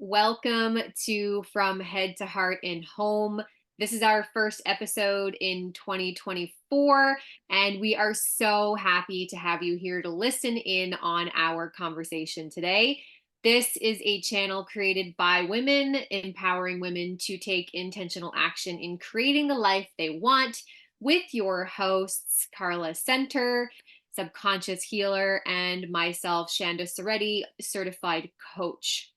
Welcome to From Head to Heart and Home. This is our first episode in 2024, and we are so happy to have you here to listen in on our conversation today. This is a channel created by women, empowering women to take intentional action in creating the life they want, with your hosts, Carla Center, subconscious healer, and myself, Shanda Soretti, certified coach.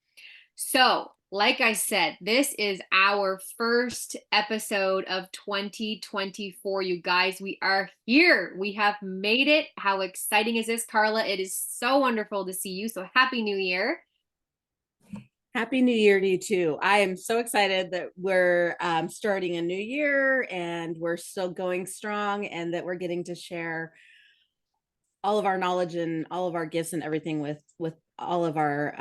So, like I said, this is our first episode of 2024. You guys, we are here. We have made it. How exciting is this, Carla? It is so wonderful to see you. So, Happy New Year. Happy New Year to you too. I am so excited that we're starting a new year and we're still going strong and that we're getting to share all of our knowledge and all of our gifts and everything with all of our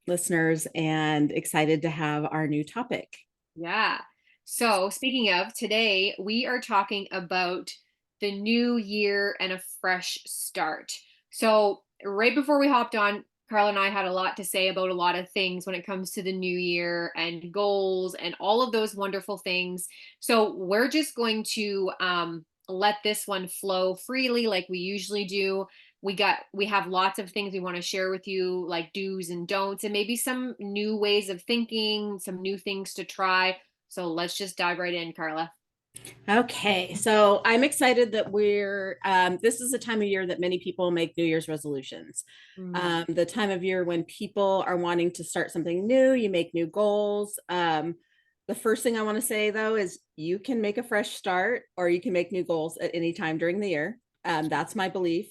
listeners, and excited to have our new topic. Yeah. So, speaking of today, we are talking about the new year and a fresh start. So, right before we hopped on, Carla and I had a lot to say about a lot of things when it comes to the new year and goals and all of those wonderful things. So, we're just going to let this one flow freely like we usually do. We have lots of things we want to share with you, like do's and don'ts, and maybe some new ways of thinking, some new things to try. So let's just dive right in, Carla. Okay, so I'm excited that this is a time of year that many people make New Year's resolutions. Mm. The time of year when people are wanting to start something new, you make new goals. The first thing I want to say though is you can make a fresh start or you can make new goals at any time during the year. That's my belief.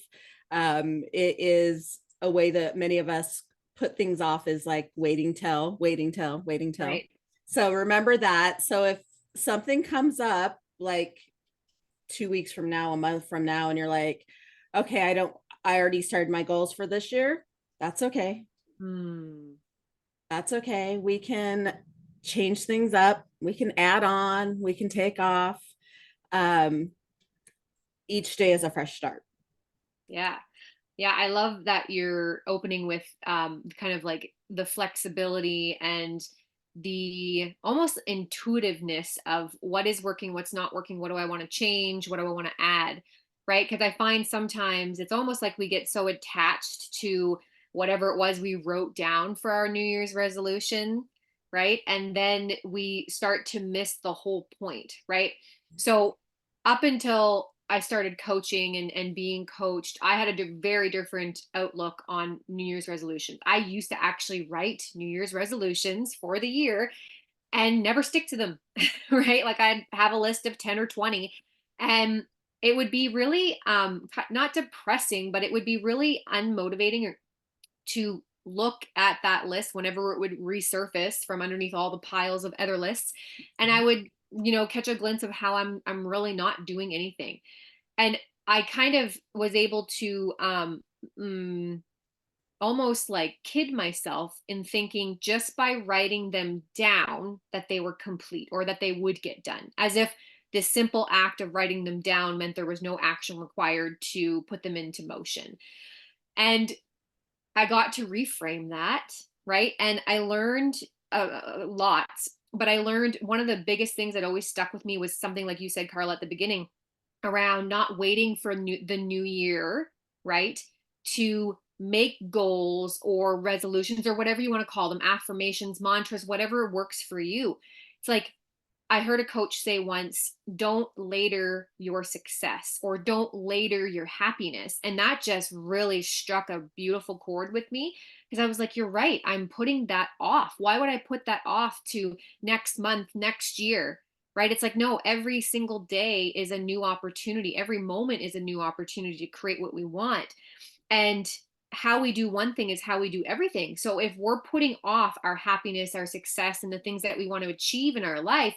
It is a way that many of us put things off, is like waiting till, waiting till, waiting till. Right. So remember that. So if something comes up like 2 weeks from now, a month from now, and you're like, okay, I already started my goals for this year. That's okay. Hmm. That's okay. We can change things up. We can add on, we can take off. Um, each day is a fresh start. Yeah. Yeah, I love that you're opening with kind of like the flexibility and the almost intuitiveness of what is working, what's not working, what do I want to change, what do I want to add, right? Because I find sometimes it's almost like we get so attached to whatever it was we wrote down for our New Year's resolution, right? And then we start to miss the whole point, right? So up until I started coaching and being coached, I had a very different outlook on New Year's resolutions. I used to actually write New Year's resolutions for the year and never stick to them, right? Like I'd have a list of 10 or 20, and it would be really not depressing, but it would be really unmotivating to look at that list whenever it would resurface from underneath all the piles of other lists, and I would catch a glimpse of how I'm really not doing anything. And I kind of was able to mm, almost like kid myself in thinking just by writing them down that they were complete or that they would get done, as if this simple act of writing them down meant there was no action required to put them into motion. And I got to reframe that, right? And I learned lots, but I learned one of the biggest things that always stuck with me was something like you said, Carla, at the beginning, around not waiting for the new year, right? To make goals or resolutions or whatever you want to call them, affirmations, mantras, whatever works for you. It's like I heard a coach say once, don't later your success or don't later your happiness. And that just really struck a beautiful chord with me because I was like, you're right. I'm putting that off. Why would I put that off to next month, next year? Right? It's like, no, every single day is a new opportunity. Every moment is a new opportunity to create what we want. And how we do one thing is how we do everything. So if we're putting off our happiness, our success, and the things that we want to achieve in our life,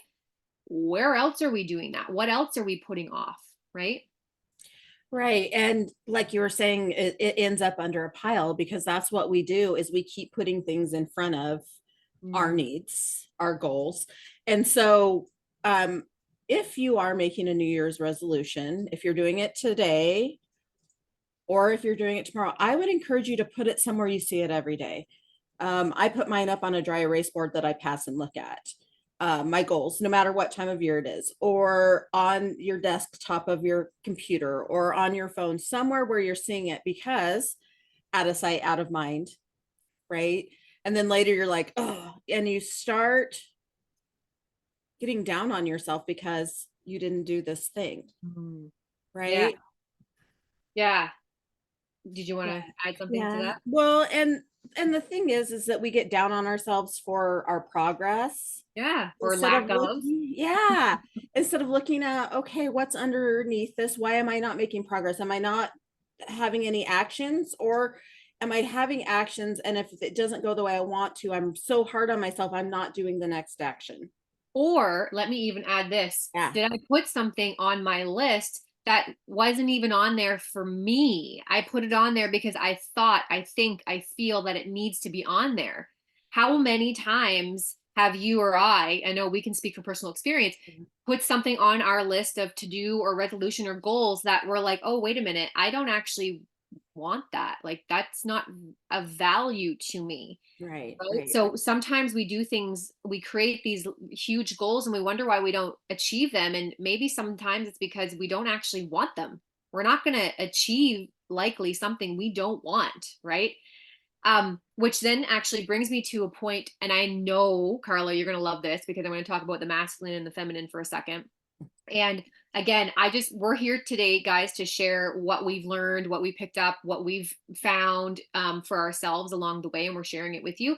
where else are we doing that? What else are we putting off? Right? Right. And like you were saying, it ends up under a pile because that's what we do, is we keep putting things in front of our Mm. needs, our goals. And so um, if you are making a New Year's resolution, if you're doing it today or if you're doing it tomorrow, I would encourage you to put it somewhere you see it every day. I put mine up on a dry erase board that I pass and look at. My goals, no matter what time of year it is, or on your desktop of your computer or on your phone, somewhere where you're seeing it, because out of sight, out of mind, right? And then later you're like, oh, and you start getting down on yourself because you didn't do this thing, Mm. Yeah. right? Yeah. Did you want Yeah. to add something to Yeah. that? Well, and the thing is that we get down on ourselves for our progress Yeah. Or instead of lack of. looking, yeah, instead of looking at, okay, what's underneath this? Why am I not making progress? Am I not having any actions, or am I having actions? And if it doesn't go the way I want to, I'm so hard on myself, I'm not doing the next action. Or let me even add this. Yeah. Did I put something on my list that wasn't even on there for me? I put it on there because I thought, I think, I feel that it needs to be on there. How many times have you or I know we can speak from personal experience, put something on our list of to do or resolution or goals that we're like, oh, wait a minute, I don't actually want that. Like, that's not a value to me. Right, Right. right. So sometimes we do things, we create these huge goals and we wonder why we don't achieve them. And maybe sometimes it's because we don't actually want them. We're not going to achieve likely something we don't want. Right. Which then actually brings me to a point, and I know, Carla, you're going to love this because I'm going to talk about the masculine and the feminine for a second. And again, we're here today, guys, to share what we've learned, what we picked up, what we've found for ourselves along the way, and we're sharing it with you.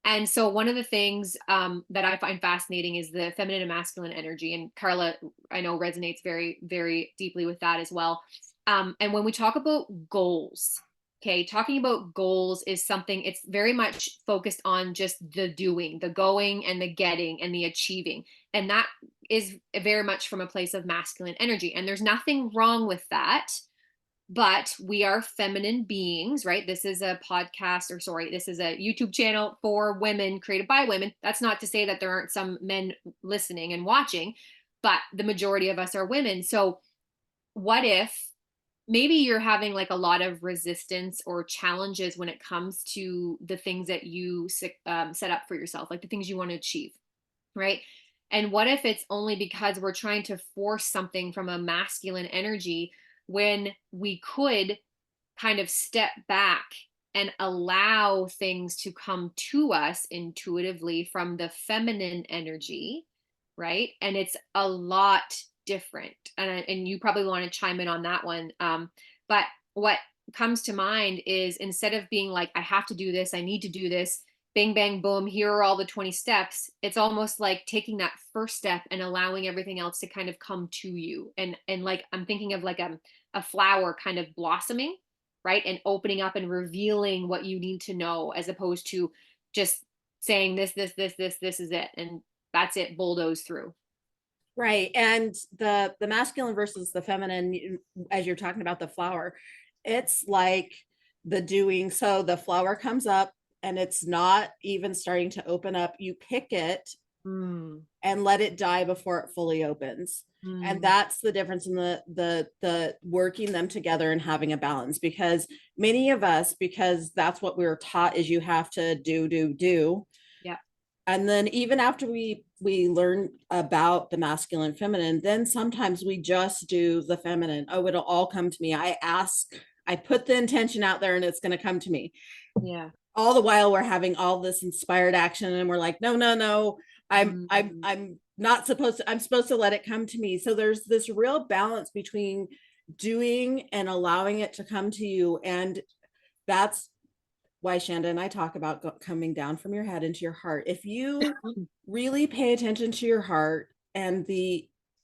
And so one of the things that I find fascinating is the feminine and masculine energy. And Carla, I know, resonates very, very deeply with that as well. And when we talk about goals, okay, talking about goals is something, it's very much focused on just the doing, the going and the getting and the achieving. And that is very much from a place of masculine energy. And there's nothing wrong with that, but we are feminine beings, right? This is a podcast, or sorry, this is a YouTube channel for women, created by women. That's not to say that there aren't some men listening and watching, but the majority of us are women. So what if maybe you're having like a lot of resistance or challenges when it comes to the things that you set up for yourself, like the things you want to achieve, right? And what if it's only because we're trying to force something from a masculine energy when we could kind of step back and allow things to come to us intuitively from the feminine energy, right? And it's a lot different. And you probably want to chime in on that one. But what comes to mind is, instead of being like, I have to do this, I need to do this, bang, bang, boom, here are all the 20 steps. It's almost like taking that first step and allowing everything else to kind of come to you. And like, I'm thinking of like a flower kind of blossoming, right? And opening up and revealing what you need to know, as opposed to just saying this is it. And that's it, bulldoze through. Right. And the masculine versus the feminine, as you're talking about the flower, it's like the doing. So the flower comes up and it's not even starting to open up. You pick it Mm, and let it die before it fully opens. And mm, that's the difference in the working them together and having a balance, because many of us, because that's what we were taught, is you have to do. yeah. And then even after we learn about the masculine feminine, then sometimes we just do the feminine. Oh, it'll all come to me. I put the intention out there and it's going to come to me. Yeah. All the while we're having all this inspired action and we're like, no, no, no, Mm, I'm not supposed to, I'm supposed to let it come to me. So there's this real balance between doing and allowing it to come to you. And that's why Shanda and I talk about coming down from your head into your heart. If you really pay attention to your heart, and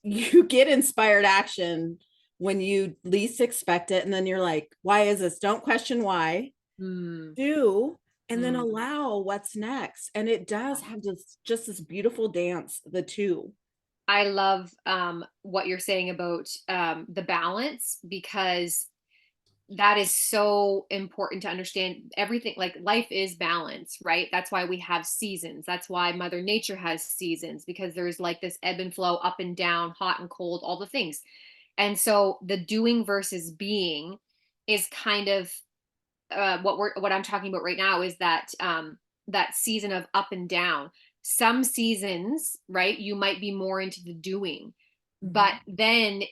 you get inspired action when you least expect it, and then you're like, why is this? Don't question why. mm, Do, and then mm. allow what's next. And it does have this just this beautiful dance, the two. I love what you're saying about the balance, because that is so important to understand. Everything, like, life is balance, right? That's why we have seasons. That's why Mother Nature has seasons, because there's like this ebb and flow, up and down, hot and cold, all the things. And so the doing versus being is kind of what I'm talking about right now, is that that season of up and down. Some seasons, right, you might be more into the doing. But Mhm. then,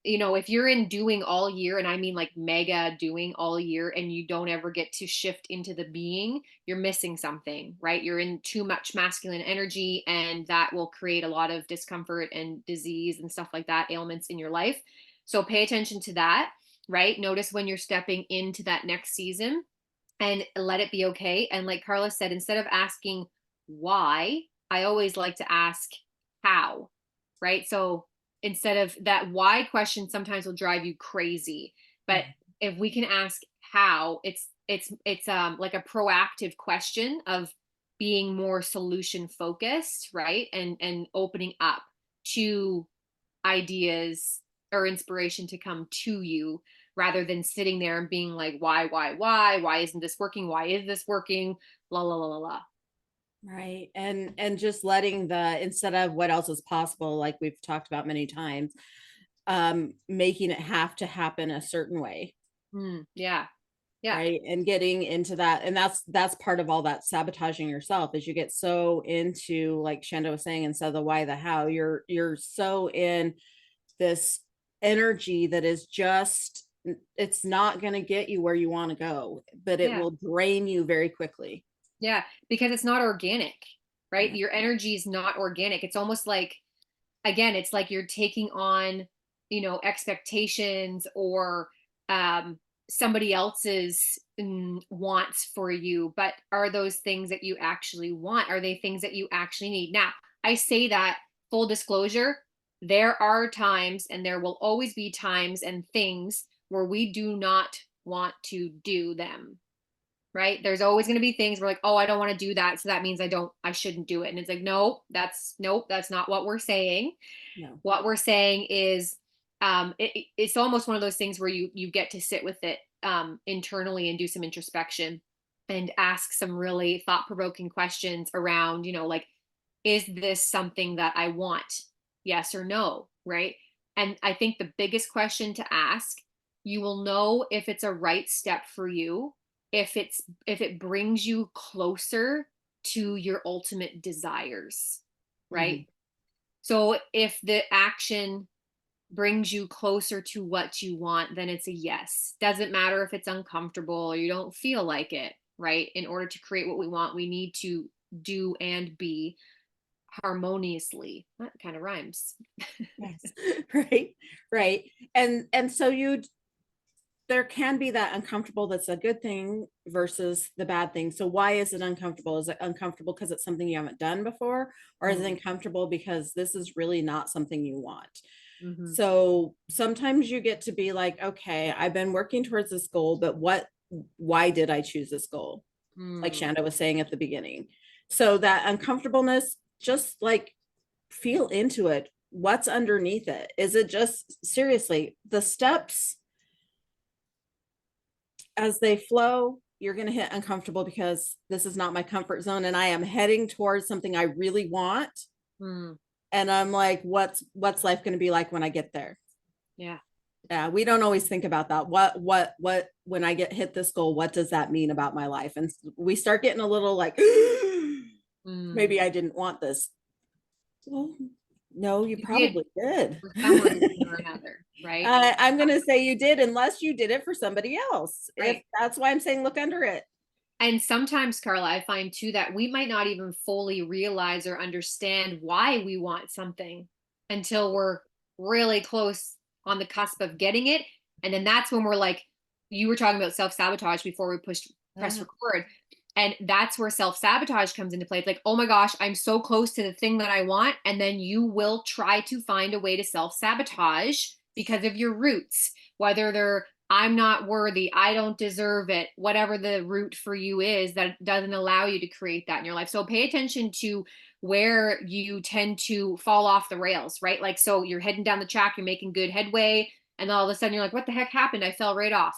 you know, if you're in doing all year, and I mean like mega doing all year, and you don't ever get to shift into the being, you're missing something, right? You're in too much masculine energy, and that will create a lot of discomfort and disease and stuff like that, ailments in your life. So pay attention to that, right? Notice when you're stepping into that next season and let it be okay. And like Carla said, instead of asking why, I always like to ask how, right? So instead of that why question, sometimes will drive you crazy. But Mhm. if we can ask how, it's like a proactive question of being more solution focused, right? And opening up to ideas or inspiration to come to you rather than sitting there and being like, why isn't this working? Why is this working? La la la la la. Right. And just letting the instead of what else is possible, like we've talked about many times, making it have to happen a certain way. Yeah. Yeah. Right. And getting into that. And that's part of all that sabotaging yourself is you get so into, like Shanda was saying, instead of the why, the how, you're so in this energy that is just it's not going to get you where you want to go, but it Yeah. will drain you very quickly. Yeah. Because it's not organic, right? Yeah. Your energy is not organic. It's almost like, again, it's like you're taking on, you know, expectations or um, somebody else's wants for you. But are those things that you actually want? Are they things that you actually need? Now, I say that full disclosure, there are times and there will always be times and things where we do not want to do them, right? There's always going to be things where like, oh, I don't want to do that. So that means I shouldn't do it. And it's like, nope, that's not what we're saying. No. What we're saying is, it's almost one of those things where you get to sit with it internally and do some introspection and ask some really thought provoking questions around, you know, like, is this something that I want? Yes or no, right? And I think the biggest question to ask, you will know if it's a right step for you if it brings you closer to your ultimate desires, right? Mhm. So if the action brings you closer to what you want, then it's a yes. Doesn't matter if it's uncomfortable or you don't feel like it, right? In order to create what we want, we need to do and be harmoniously. That kind of rhymes. Yes. Right. Right. And so you there can be that uncomfortable that's a good thing versus the bad thing. So why is it uncomfortable? Is it uncomfortable because it's something you haven't done before? Or is it Mm, uncomfortable because this is really not something you want? mhm, So sometimes you get to be like, okay, I've been working towards this goal, but why did I choose this goal? Like mm, Shanda was saying at the beginning. So that uncomfortableness, just like feel into it. What's underneath it? Is it just seriously the steps as they flow? You're going to hit uncomfortable because this is not my comfort zone and I am heading towards something I really want. mm. And I'm like, what's life going to be like when I get there? Yeah. Yeah, we don't always think about that. What when I get hit this goal, what does that mean about my life? And we start getting a little like Mm. maybe I didn't want this. Well, no, you You did probably did. for some reason or another, right? I'm going to say you did, unless you did it for somebody else. If Right. that's why I'm saying look under it. And sometimes, Carla, I find too that we might not even fully realize or understand why we want something until we're really close on the cusp of getting it. And then that's when we're like, you were talking about self sabotage before we pushed press Uh, record. And that's where self sabotage comes into play. It's like, oh my gosh, I'm so close to the thing that I want. And then you will try to find a way to self sabotage because of your roots, whether they're I'm not worthy, I don't deserve it, whatever the root for you is that doesn't allow you to create that in your life. So pay attention to where you tend to fall off the rails, right? Like, so you're heading down the track, you're making good headway, and then all of a sudden you're like, what the heck happened? I fell right off.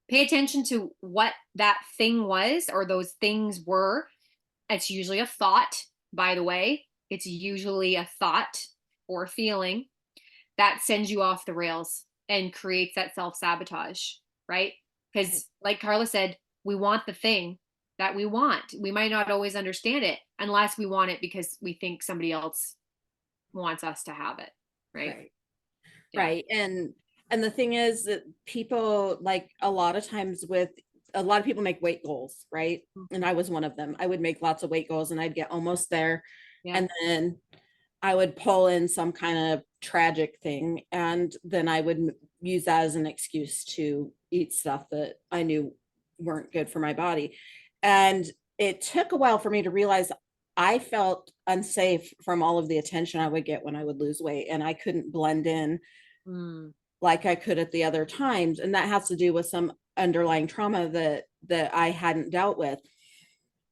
Pay attention to what that thing was or those things were. It's usually a thought, by the way. It's usually a thought or feeling that sends you off the rails and creates that self sabotage, right? right. Because, like Carla said, we want the thing, that we want. We might not always understand it unless we want it because we think somebody else wants us to have it, right? Right. Yeah. Right. And the thing is that people, like, a lot of times with a lot of people make weight goals, right? And Mhm. I was one of them. I would make lots of weight goals and I'd get almost there. Yeah. And then I would pull in some kind of tragic thing. And then I would use that as an excuse to eat stuff that I knew weren't good for my body. And it took a while for me to realize I felt unsafe from all of the attention I would get when I would lose weight, and I couldn't blend in Mm. like I could at the other times. And that has to do with some underlying trauma that I hadn't dealt with.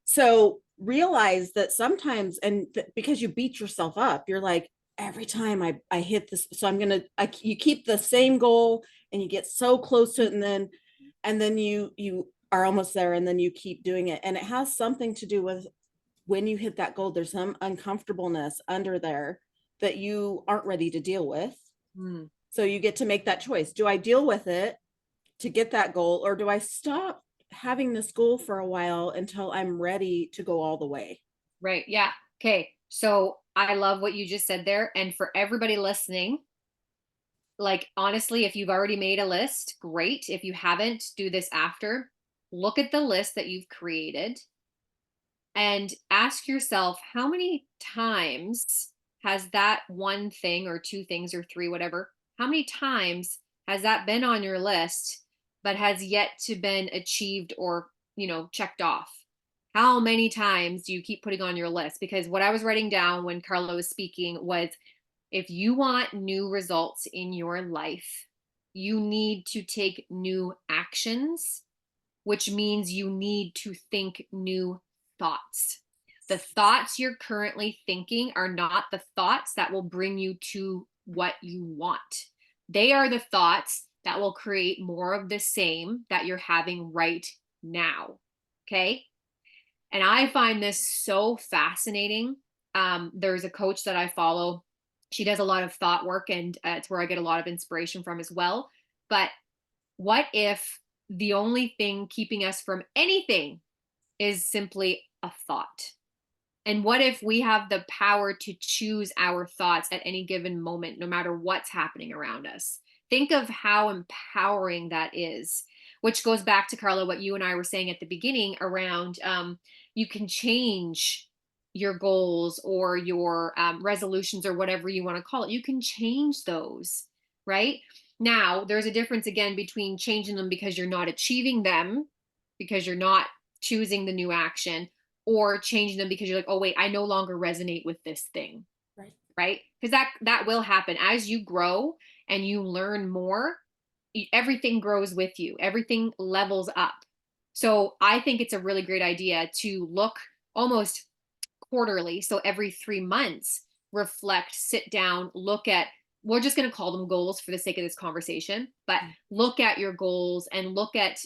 So realize that sometimes, and because you beat yourself up, you're like, every time I hit this, so I'm gonna, you keep the same goal and you get so close to it, and then you are almost there, and then you keep doing it, and it has something to do with when you hit that goal, there's some uncomfortableness under there that you aren't ready to deal with. Mm. So you get to make that choice. Do I deal with it to get that goal, or do I stop having this goal for a while until I'm ready to go all the way? Right. Yeah. Okay. So I love what you just said there. And for everybody listening, like honestly, if you've already made a list, great. If you haven't, do this after. Look at the list that you've created and ask yourself how many times has that one thing or two things or three, whatever, how many times has that been on your list but has yet to been achieved or, checked off? How many times do you keep putting on your list? Because what I was writing down when Carla was speaking was, if you want new results in your life, you need to take new actions, which means you need to think new thoughts. The thoughts you're currently thinking are not the thoughts that will bring you to what you want. They are the thoughts that will create more of the same that you're having right now. Okay. And I find this so fascinating. There's a coach that I follow. She does a lot of thought work, and it's where I get a lot of inspiration from as well. But what if the only thing keeping us from anything is simply a thought? And what if we have the power to choose our thoughts at any given moment, no matter what's happening around us? Think of how empowering that is, which goes back to Carla, what you and I were saying at the beginning around you can change your goals or your resolutions or whatever you want to call it. You can change those, right? Now, there's a difference again between changing them because you're not achieving them, because you're not choosing the new action, or changing them because you're like, oh wait, I no longer resonate with this thing, Right. right? Because that will happen as you grow and you learn more. Everything grows with you. Everything levels up. So I think it's a really great idea to look almost quarterly. So every 3 months, reflect, sit down, look at, we're just going to call them goals for the sake of this conversation, but look at your goals and look at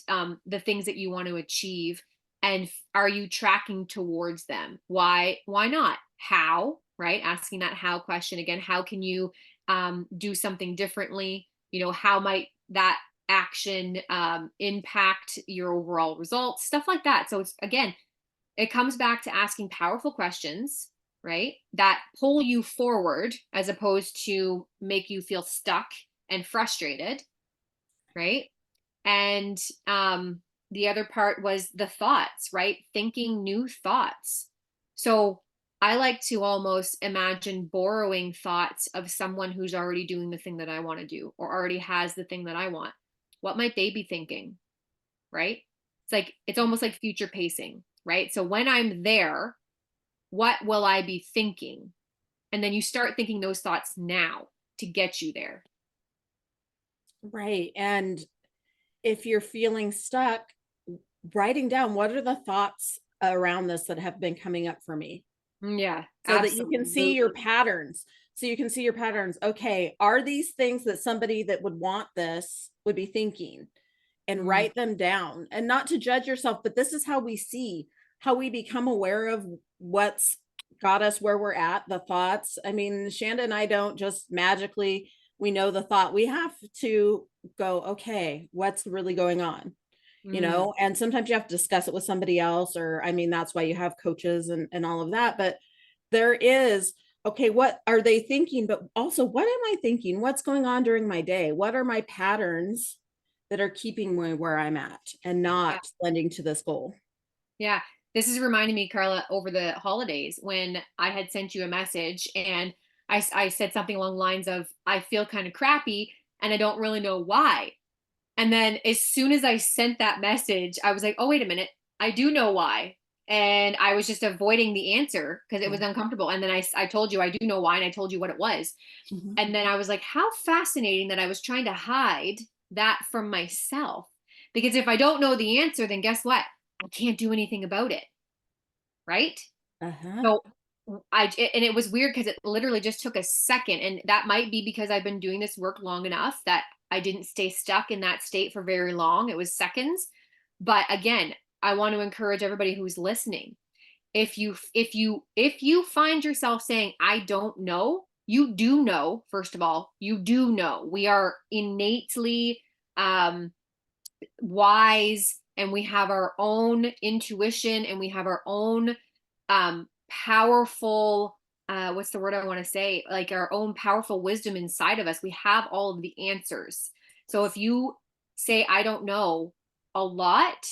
the things that you want to achieve. And are you tracking towards them? Why not? How, right? Asking that how question again. How can you do something differently? How might that action impact your overall results? Stuff like that. So it's, again, it comes back to asking powerful questions, right? That pull you forward as opposed to make you feel stuck and frustrated, right? And the other part was the thoughts, right? Thinking new thoughts. So I like to almost imagine borrowing thoughts of someone who's already doing the thing that I want to do or already has the thing that I want. What might they be thinking? Right? It's almost like future pacing, right? So when I'm there, what will I be thinking? And then you start thinking those thoughts now to get you there. Right. And if you're feeling stuck, writing down what are the thoughts around this that have been coming up for me, Yeah, so that you can see your absolutely. patterns. So you can see your patterns. Okay, are these things that somebody that would want this would be thinking? And Mm, write them down, and not to judge yourself, but this is how we see, how we become aware of what's got us where we're at, the thoughts. I mean, Shanda and I don't just magically, we know the thought. We have to go, okay, what's really going on? Mm, and sometimes you have to discuss it with somebody else, or I mean, that's why you have coaches and all of that. But there is, okay, what are they thinking? But also, what am I thinking? What's going on during my day? What are my patterns that are keeping me where I'm at and yeah. not lending to this goal? Yeah. This is reminding me, Carla, over the holidays when I had sent you a message and I said something along the lines of, I feel kind of crappy and I don't really know why. And then as soon as I sent that message, I was like, oh, wait a minute. I do know why. And I was just avoiding the answer because it Yeah. was uncomfortable. And then I told you I do know why. And I told you what it was. Mhm. And then I was like, how fascinating that I was trying to hide that from myself. Because if I don't know the answer, then guess what? I can't do anything about it. Right. Uh-huh. So and it was weird because it literally just took a second. And that might be because I've been doing this work long enough that I didn't stay stuck in that state for very long. It was seconds. But again, I want to encourage everybody who's listening. If you find yourself saying, I don't know, you do know, first of all, you do know. We are innately um wise and we have our own intuition and we have our own powerful what's the word I want to say, like our own powerful wisdom inside of us. We have all of the answers. So if you say I don't know a lot,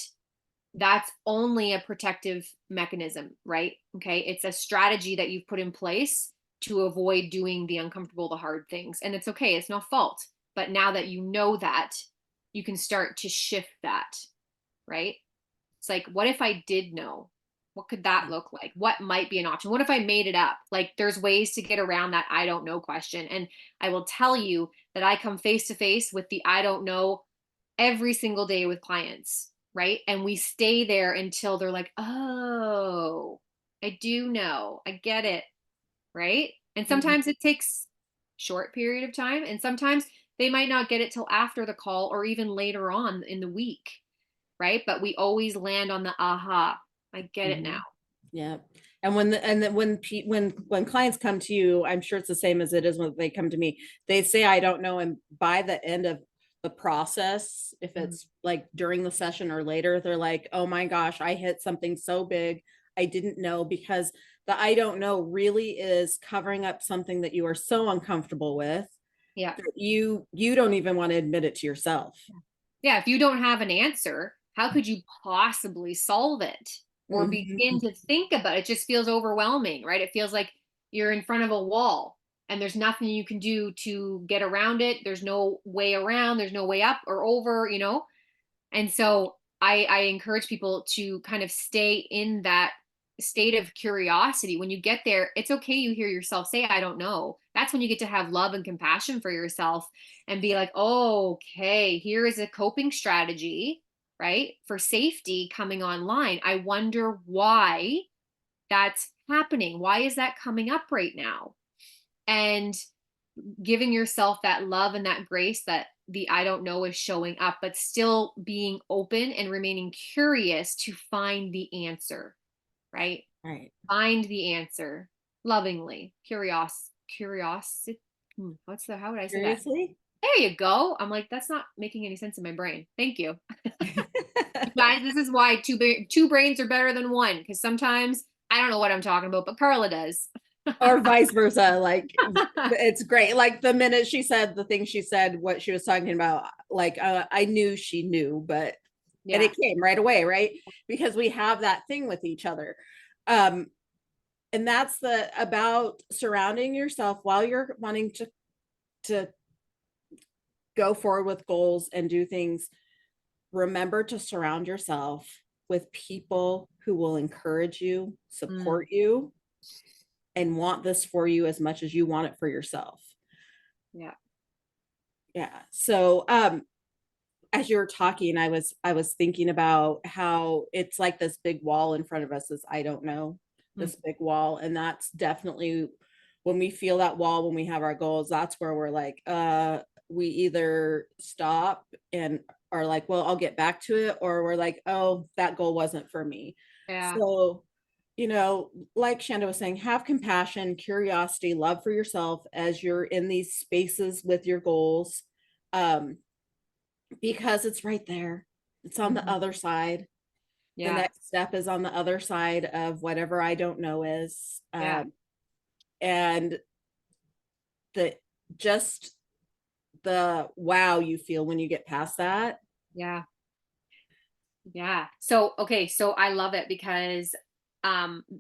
that's only a protective mechanism, right? Okay, it's a strategy that you've put in place to avoid doing the uncomfortable, the hard things, and it's okay, it's no fault. But now that you know that, you can start to shift that, right? It's like, what if I did know? What could that look like? What might be an option? What if I made it up? Like, there's ways to get around that I don't know question. And I will tell you that I come face to face with the I don't know every single day with clients, right? And we stay there until they're like, oh, I do know. I get it, right? And Mhm. sometimes it takes short period of time and sometimes they might not get it till after the call or even later on in the week, right? But we always land on the aha. I get it now. Mhm. Yeah. And when clients come to you, I'm sure it's the same as it is when they come to me. They say, I don't know. And by the end of the process, if Mm, it's like during the session or later, they're like, oh my gosh, I hit something so big. I didn't know, because the I don't know really is covering up something that you are so uncomfortable with yeah. that you don't even want to admit it to yourself. Yeah, if you don't have an answer, how could you possibly solve it or begin Mhm. to think about it? It just feels overwhelming, right? It feels like you're in front of a wall and there's nothing you can do to get around it. There's no way around, there's no way up or over. And so I encourage people to kind of stay in that state of curiosity. When you get there, it's okay you hear yourself say, I don't know. That's when you get to have love and compassion for yourself and be like, oh, okay, here is a coping strategy, right? For safety coming online. I wonder why that's happening. Why is that coming up right now? And giving yourself that love and that grace that the I don't know is showing up, but still being open and remaining curious to find the answer, right? Right. Find the answer lovingly. Curiosity. What's the, how would I say that? Seriously? There you go. I'm like, that's not making any sense in my brain. Thank you. You guys, this is why two brains are better than one because sometimes I don't know what I'm talking about, but Carla does. Or vice versa. Like, it's great. Like the minute she said the thing she said, what she was talking about, like, I knew she knew, but and Yeah. it came right away, right? Because we have that thing with each other. Um, and that's the about surrounding yourself while you're wanting to go forward with goals and do things. Remember to surround yourself with people who will encourage you, Mm, support you, and want this for you as much as you want it for yourself. yeah. Yeah. So as you were talking, I was thinking about how it's like this big wall in front of us is I don't know, Mm, this big wall. And that's definitely when we feel that wall, when we have our goals, that's where we're like, we either stop and are like, well, I'll get back to it, or we're like, oh, that goal wasn't for me. yeah. So, like Shanda was saying, have compassion, curiosity, love for yourself as you're in these spaces with your goals. Um, because it's right there. It's on the Mhm. other side. The Yeah. next step is on the other side of whatever I don't know is. Yeah. And the just the wow you feel when you get past that. Yeah. Yeah. So, okay, so I love it because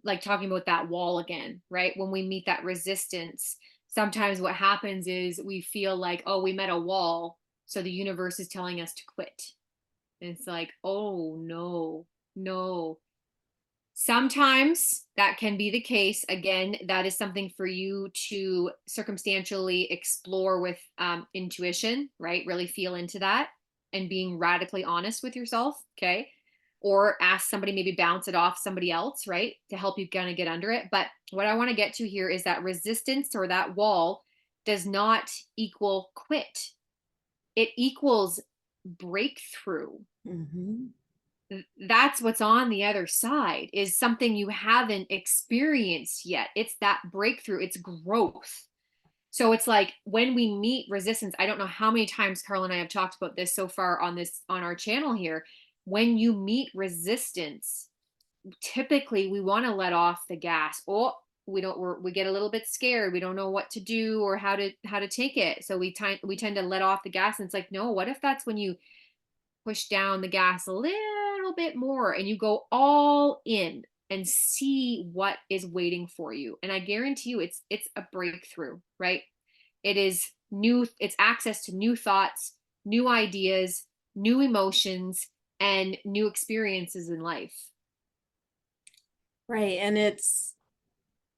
like talking about that wall again, right? When we meet that resistance, sometimes what happens is we feel like, oh, we met a wall, so the universe is telling us to quit. And it's like, oh no, no. Sometimes that can be the case. Again, that is something for you to circumstantially explore with intuition, right? Really feel into that and being radically honest with yourself. Okay. Or ask somebody, maybe bounce it off somebody else, right? To help you kind of get under it. But what I want to get to here is that resistance or that wall does not equal quit, it equals breakthrough. Mhm. That's what's on the other side, is something you haven't experienced yet. It's that breakthrough, it's growth. So it's like when we meet resistance, I don't know how many times Carl and I have talked about this so far on this on our channel here. When you meet resistance, typically we want to let off the gas. Oh, we get a little bit scared. We don't know what to do or how to take it. So we tend to let off the gas, and it's like, no, what if that's when you push down the gas a little bit more and you go all in and see what is waiting for you. And I guarantee you it's a breakthrough, right? It is new, it's access to new thoughts, new ideas, new emotions, and new experiences in life. Right. And it's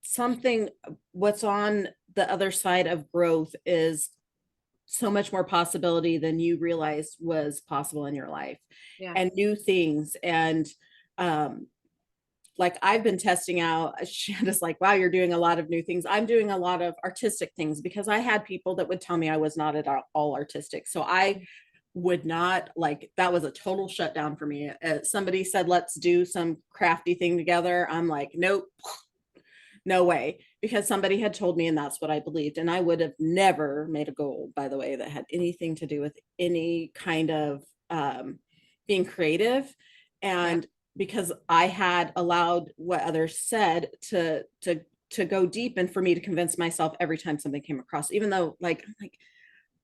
something, what's on the other side of growth is so much more possibility than you realized was possible in your life, Yeah. and new things. And um, like I've been testing out, Shanda's like, wow, you're doing a lot of new things. I'm doing a lot of artistic things because I had people that would tell me I was not at all artistic. So I would not, like, that was a total shutdown for me. Somebody said, let's do some crafty thing together. I'm like, nope, no way, because somebody had told me and that's what I believed. And I would have never made a goal, by the way, that had anything to do with any kind of being creative. Yeah. And because I had allowed what others said to go deep, and for me to convince myself every time something came across, even though, like, I'm like,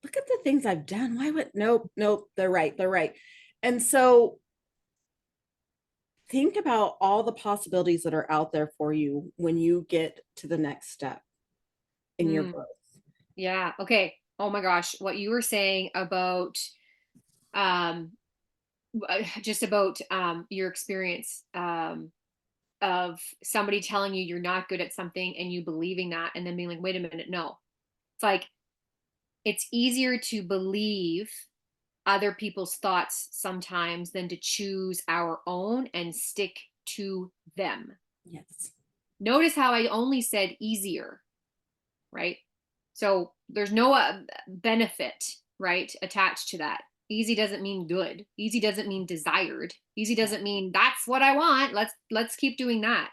look at the things I've done. Why would, nope, nope, they're right, they're right. And so think about all the possibilities that are out there for you when you get to the next step in your Mm, growth. yeah. Okay. Oh my gosh, what you were saying about um just about your experience of somebody telling you you're not good at something and you believing that and then being like, wait a minute, no. It's like it's easier to believe other people's thoughts sometimes than to choose our own and stick to them. Yes. Notice how I only said easier, right? So there's no benefit, right, attached to that. Easy doesn't mean good. Easy doesn't mean desired. Easy Yeah. doesn't mean that's what I want. Let's keep doing that.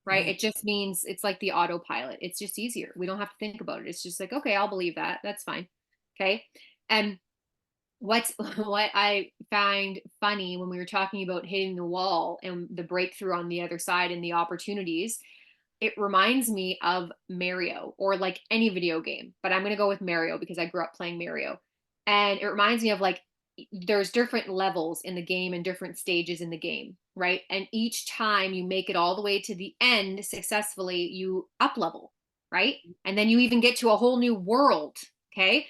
Right? Yeah. It just means it's like the autopilot. It's just easier. We don't have to think about it. It's just like, okay, I'll believe that. That's fine. Okay? And what's what I find funny when we were talking about hitting the wall and the breakthrough on the other side and the opportunities, it reminds me of Mario or like any video game, but I'm going to go with Mario because I grew up playing Mario. And it reminds me of like there's different levels in the game and different stages in the game, right? And each time you make it all the way to the end successfully, you up level, right? And then you even get to a whole new world, okay?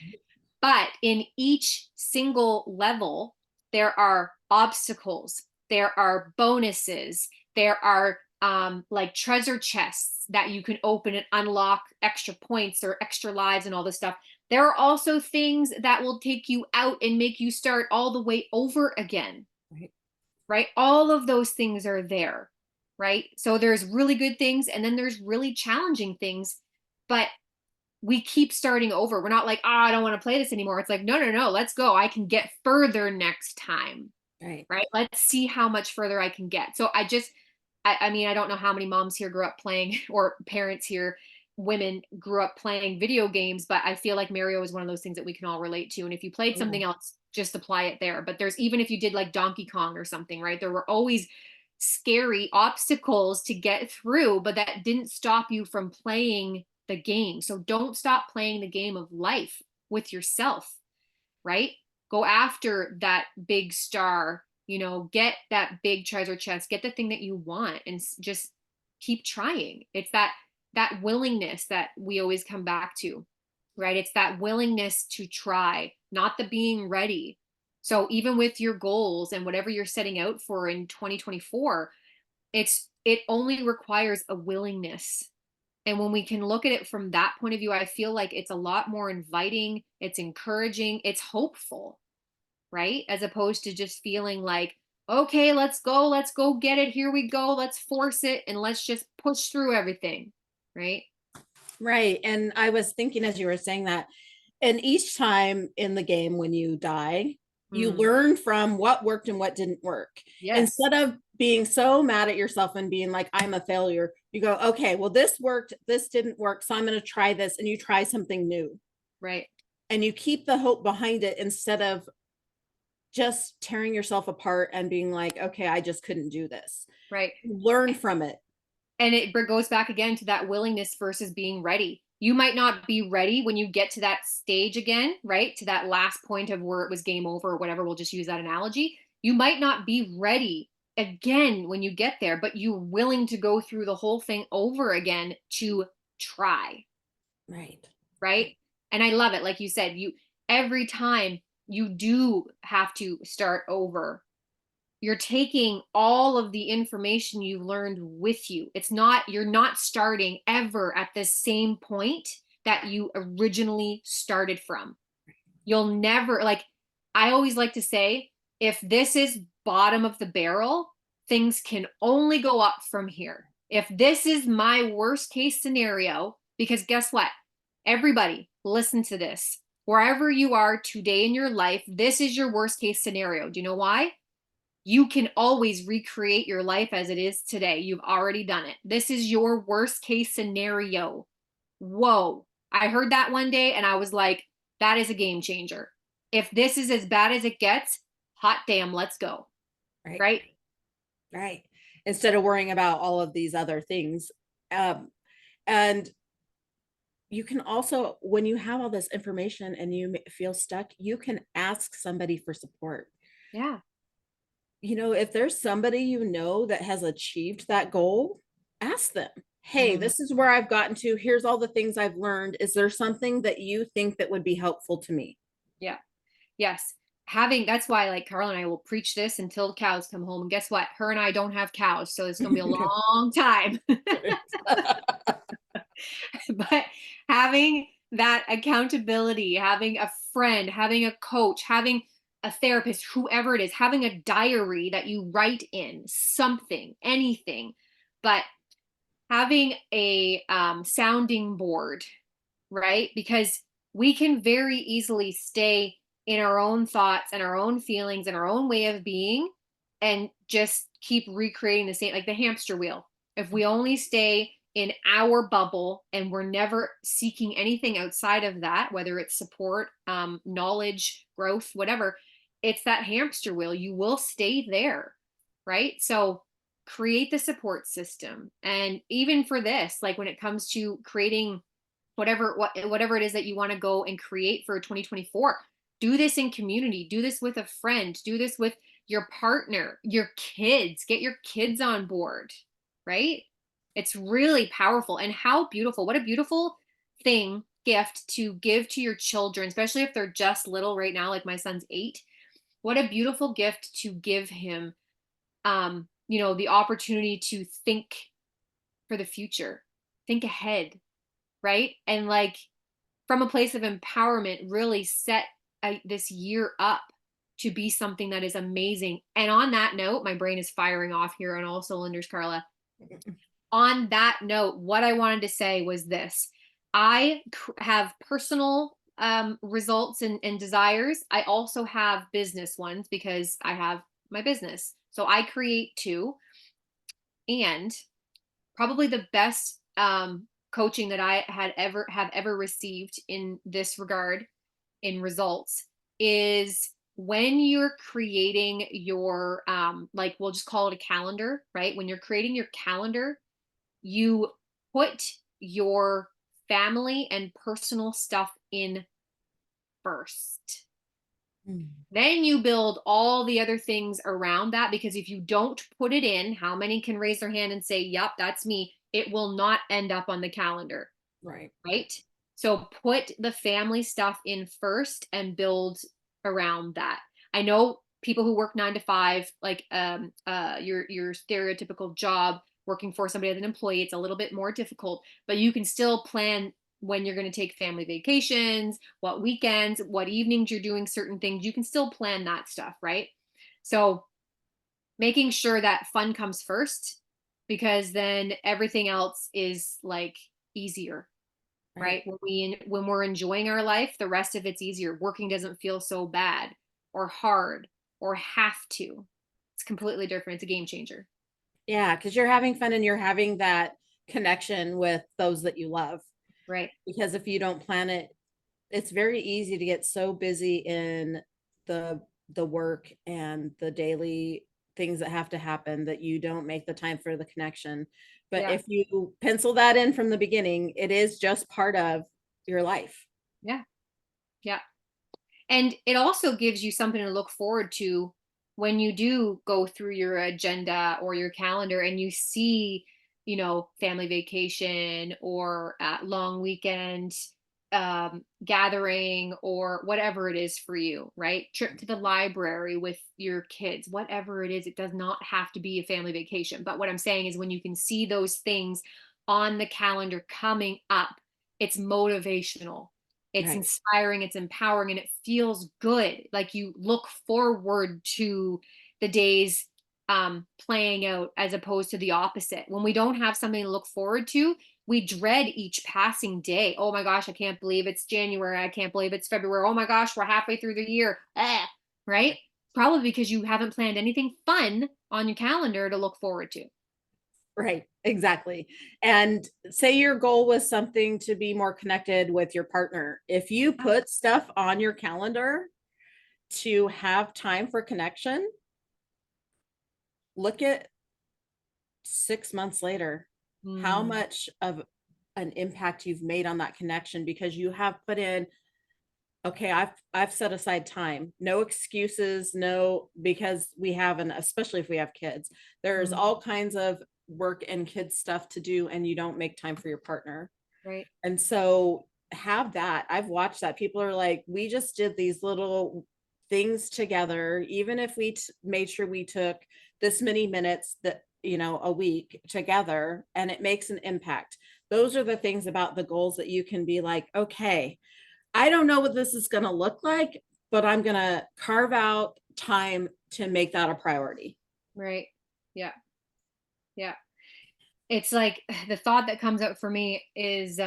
But in each single level, there are obstacles, there are bonuses, there are like treasure chests that you can open and unlock extra points or extra lives and all this stuff. There are also things that will take you out and make you start all the way over again, Right. right? All of those things are there, right? So there's really good things and then there's really challenging things, but we keep starting over. We're not like, oh, I don't want to play this anymore. It's like, no, no, no, let's go. I can get further next time, Right. right? Let's see how much further I can get. So I mean, I don't know how many moms here grew up playing or parents here, women grew up playing video games, but I feel like Mario is one of those things that we can all relate to. And if you played Oh, yeah. something else, just apply it there. But there's, even if you did like Donkey Kong or something, right? There were always scary obstacles to get through, but that didn't stop you from playing the game. So don't stop playing the game of life with yourself, right? Go after that big star, get that big treasure chest, get the thing that you want, and just keep trying. It's that willingness that we always come back to, right? It's that willingness to try, not the being ready. So even with your goals and whatever you're setting out for in 2024, it only requires a willingness. And when we can look at it from that point of view, I feel like it's a lot more inviting, it's encouraging, it's hopeful, right? As opposed to just feeling like, okay, let's go get it. Here we go. Let's force it and let's just push through everything, right? Right. And I was thinking as you were saying that, and each time in the game when you die, you Mm, learn from what worked and what didn't work. yes, Instead of being so mad at yourself and being like, I'm a failure, you go, okay, well, this worked, this didn't work. So I'm going to try this. And you try something new right, and you keep the hope behind it instead of just tearing yourself apart and being like, okay, I just couldn't do this. right. Learn from it. And it goes back again to that willingness versus being ready. You might not be ready when you get to that stage again, right? To that last point of where it was game over or whatever. We'll just use that analogy. You might not be ready again when you get there, but you're willing to go through the whole thing over again to try, Right. right? And I love it. Like you said, every time you do have to start over, you're taking all of the information you learned with you. You're not starting ever at the same point that you originally started from. You'll never, like, I always like to say, if this is bottom of the barrel, things can only go up from here. If this is my worst case scenario, because guess what? Everybody, listen to this. Wherever you are today in your life, this is your worst case scenario. Do you know why? You can always recreate your life as it is today. You've already done it. This is your worst case scenario. Whoa. I heard that one day and I was like, that is a game changer. If this is as bad as it gets, hot damn, let's go. Right. Right? Right. Instead of worrying about all of these other things. Um, and you can also, when you have all this information and you feel stuck, you can ask somebody for support. Yeah. If there's somebody that has achieved that goal, ask them, hey, Mm, this is where I've gotten to. Here's all the things I've learned. Is there something that you think that would be helpful to me? yeah. Yes. That's why like Carl and I will preach this until the cows come home. And guess what? Her and I don't have cows, so it's gonna be a long time. But having that accountability, having a friend, having a coach, having a therapist, whoever it is, having a diary that you write in something, anything, but having a sounding board, right? Because we can very easily stay in our own thoughts and our own feelings and our own way of being and just keep recreating the same, like the hamster wheel. If we only stay in our bubble and we're never seeking anything outside of that, whether it's support, knowledge, growth, whatever, it's that hamster wheel. You will stay there, right? So create the support system. And even for this, like when it comes to creating whatever it is that you want to go and create for 2024, do this in community, do this with a friend, do this with your partner, your kids, get your kids on board, right? It's really powerful. And how beautiful, what a beautiful gift to give to your children, especially if they're just little right now, like my son's 8. What a beautiful gift to give him, the opportunity to think for the future, think ahead, right? And like from a place of empowerment, really set this year up to be something that is amazing. And on that note, my brain is firing off here on all cylinders, Carla. On that note, what I wanted to say was this. I have personal results and desires. I also have business ones because I have my business. So I create two. And probably the best coaching that I have ever received in this regard in results is when you're creating your like we'll just call it a calendar, right? When you're creating your calendar, you put your family and personal stuff in first. Mm. Then you build all the other things around that, because if you don't put it in, how many can raise their hand and say, "Yep, that's me?" It will not end up on the calendar, Right. right? So put the family stuff in first and build around that. I know people who work 9 to 5, like your stereotypical job, working for somebody as an employee, it's a little bit more difficult, but you can still plan when you're going to take family vacations, what weekends, what evenings you're doing certain things. You can still plan that stuff, right? So making sure that fun comes first, because then everything else is like easier, Right. right? When we're enjoying our life, the rest of it's easier. Working doesn't feel so bad or hard or have to. It's completely different. It's a game changer. Yeah, because you're having fun and you're having that connection with those that you love. Right. Because if you don't plan it, it's very easy to get so busy in the the work and the daily things that have to happen that you don't make the time for the connection. But Yeah. if you pencil that in from the beginning, it is just part of your life. Yeah. Yeah. And it also gives you something to look forward to when you do go through your agenda or your calendar and you see, family vacation or long weekend gathering or whatever it is for you, right? Trip to the library with your kids, whatever it is. It does not have to be a family vacation. But what I'm saying is, when you can see those things on the calendar coming up, it's motivational, it's Right. inspiring, it's empowering, and it feels good. Like you look forward to the days playing out, as opposed to the opposite. When we don't have something to look forward to, we dread each passing day. Oh my gosh, I can't believe it's January. I can't believe it's February. Oh my gosh, we're halfway through the year. Right? Probably because you haven't planned anything fun on your calendar to look forward to. Right, exactly. And say your goal was something to be more connected with your partner. If you put stuff on your calendar to have time for connection, look at 6 months later, how Mm, much of an impact you've made on that connection because you have put in, okay, I've set aside time. No excuses, no, because we have an, especially if we have kids, there's mm, all kinds of work and kids stuff to do and you don't make time for your partner. right. And so have that. I've watched that. People are like, we just did these little things together, even if we made sure we took this many minutes that, a week together, and it makes an impact. Those are the things about the goals that you can be like, okay, I don't know what this is going to look like, but I'm going to carve out time to make that a priority. Right. Yeah. Yeah. It's like the thought that comes up for me is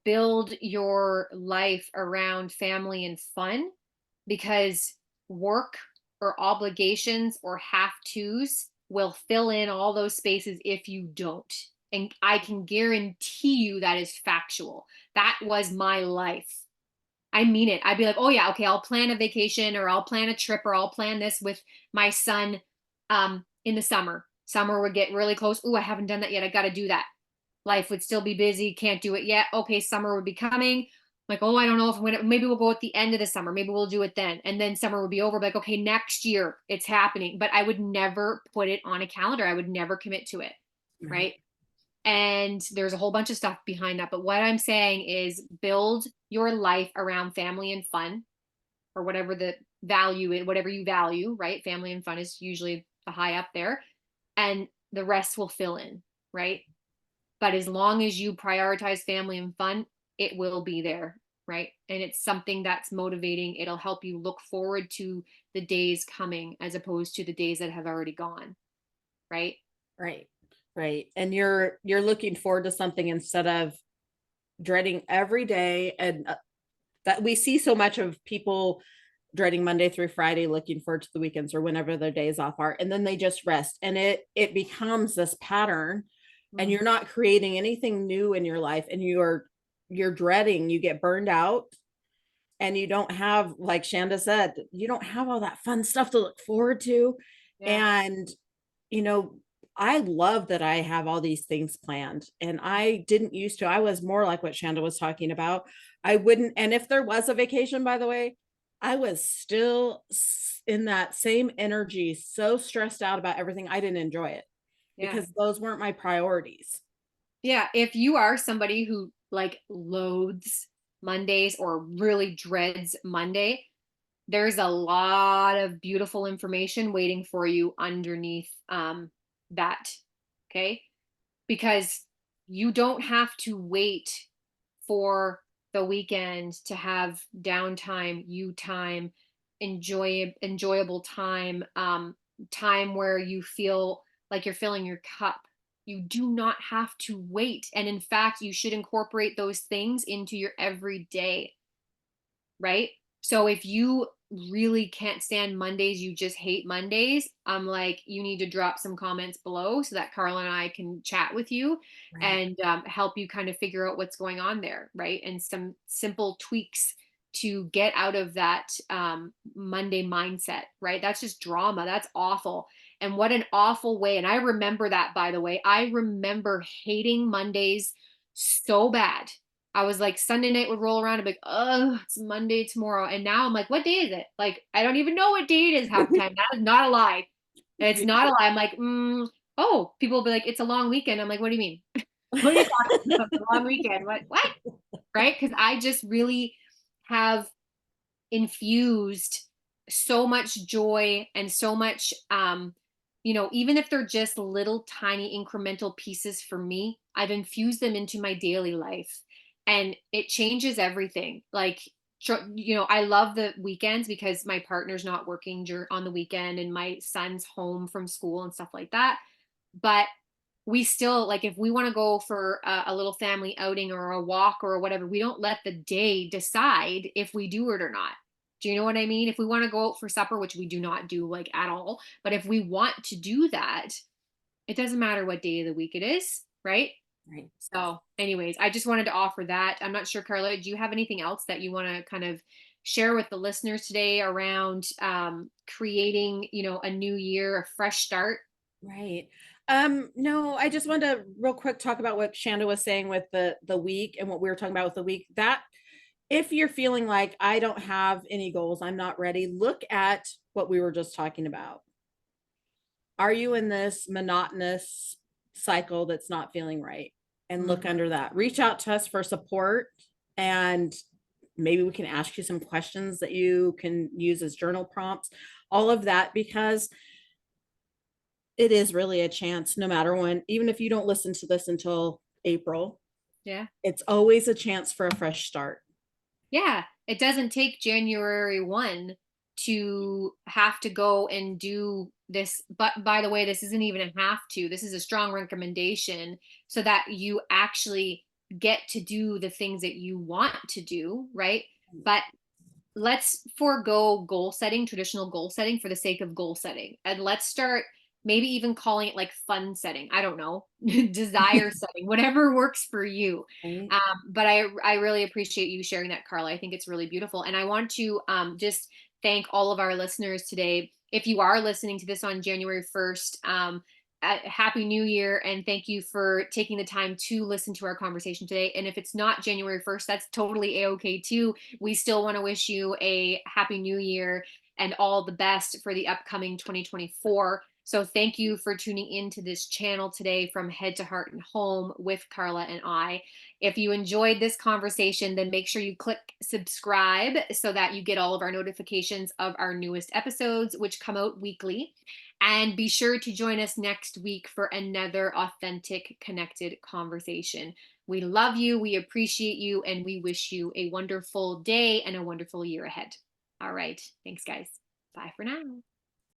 build your life around family and fun, because work or obligations or have tos will fill in all those spaces if you don't. And I can guarantee you that is factual. That was my life. I mean it. I'd be like, oh yeah, okay, I'll plan a vacation or I'll plan a trip or I'll plan this with my son in the summer. Summer would get really close. Oh, I haven't done that yet. I got to do that. Life would still be busy. Can't do it yet. Okay, summer would be coming. Like, oh, I don't know if I'm gonna. Maybe we'll go at the end of the summer. Maybe we'll do it then. And then summer would be over. Like, okay, next year it's happening. But I would never put it on a calendar. I would never commit to it. Right. Right. And there's a whole bunch of stuff behind that. But what I'm saying is, build your life around family and fun, or whatever the value is, whatever you value, right? Family and fun is usually the high up there, and the rest will fill in, right? But as long as you prioritize family and fun, it will be there, right? And it's something that's motivating. It'll help you look forward to the days coming as opposed to the days that have already gone, right? Right. Right. And you're looking forward to something instead of dreading every day. And that we see so much of people dreading Monday through Friday, looking forward to the weekends or whenever their days off are, and then they just rest. And it becomes this pattern, and Mm, you're not creating anything new in your life, and you're dreading, you get burned out and you don't have, like Shanda said, you don't have all that fun stuff to look forward to. Yeah. And, you know, I love that I have all these things planned, and I didn't used to. I was more like what Shanda was talking about. I wouldn't, and if there was a vacation, by the way, I was still in that same energy, so stressed out about everything. I didn't enjoy it Yeah. because those weren't my priorities. Yeah, if you are somebody who like loathes Mondays or really dreads Monday, there's a lot of beautiful information waiting for you underneath that. Okay? Because you don't have to wait for the weekend to have downtime, you time, enjoyable time, time where you feel like you're filling your cup. You do not have to wait. And in fact, you should incorporate those things into your everyday, right? So if you really can't stand Mondays, you just hate Mondays, I'm like, you need to drop some comments below so that Carla and I can chat with you Right. and help you kind of figure out what's going on there, right? And some simple tweaks to get out of that Monday mindset, right? That's just drama. That's awful. And what an awful way. And I remember that, by the way. I remember hating Mondays so bad. I was like, Sunday night would roll around and be like, oh, it's Monday tomorrow. And now I'm like, what day is it? Like, I don't even know what day it is half the time. That is not a lie. It's not a lie. I'm like, oh, people will be like, it's a long weekend. I'm like, what do you mean? What are you talking about? It's a long weekend. What? Right? Because I just really have infused so much joy and so much even if they're just little tiny incremental pieces for me, I've infused them into my daily life and it changes everything. Like I love the weekends because my partner's not working on the weekend and my son's home from school and stuff like that, but we still, like, if we want to go for a little family outing or a walk or whatever, we don't let the day decide if we do it or not. Do you know what I mean? If we want to go out for supper, which we do not do like at all, but if we want to do that, it doesn't matter what day of the week it is, right? Right. So, anyways, I just wanted to offer that. I'm not sure, Carla, do you have anything else that you want to kind of share with the listeners today around creating, a new year, a fresh start? Right. No, I just wanted to real quick talk about what Shanda was saying with the week and what we were talking about with the week. That if you're feeling like I don't have any goals, I'm not ready, look at what we were just talking about. Are you in this monotonous cycle that's not feeling right? And look Mhm. under that. Reach out to us for support, and maybe we can ask you some questions that you can use as journal prompts, all of that, because it is really a chance no matter when, even if you don't listen to this until April, Yeah. it's always a chance for a fresh start. Yeah, it doesn't take January 1 to have to go and do this. But by the way, this isn't even a have to. This is a strong recommendation so that you actually get to do the things that you want to do, right? But let's forego goal setting, traditional goal setting for the sake of goal setting. And let's start maybe even calling it like fun setting. I don't know, desire setting, whatever works for you. Right. But I really appreciate you sharing that, Carla. I think it's really beautiful. And I want to just thank all of our listeners today. If you are listening to this on January 1st, happy new year and thank you for taking the time to listen to our conversation today. And if it's not January 1st, that's totally a-okay too. We still want to wish you a happy new year and all the best for the upcoming 2024. So thank you for tuning into this channel today from Head to Heart and Home with Carla and I. If you enjoyed this conversation, then make sure you click subscribe so that you get all of our notifications of our newest episodes, which come out weekly. And be sure to join us next week for another authentic, connected conversation. We love you, we appreciate you, and we wish you a wonderful day and a wonderful year ahead. All right. Thanks, guys. Bye for now.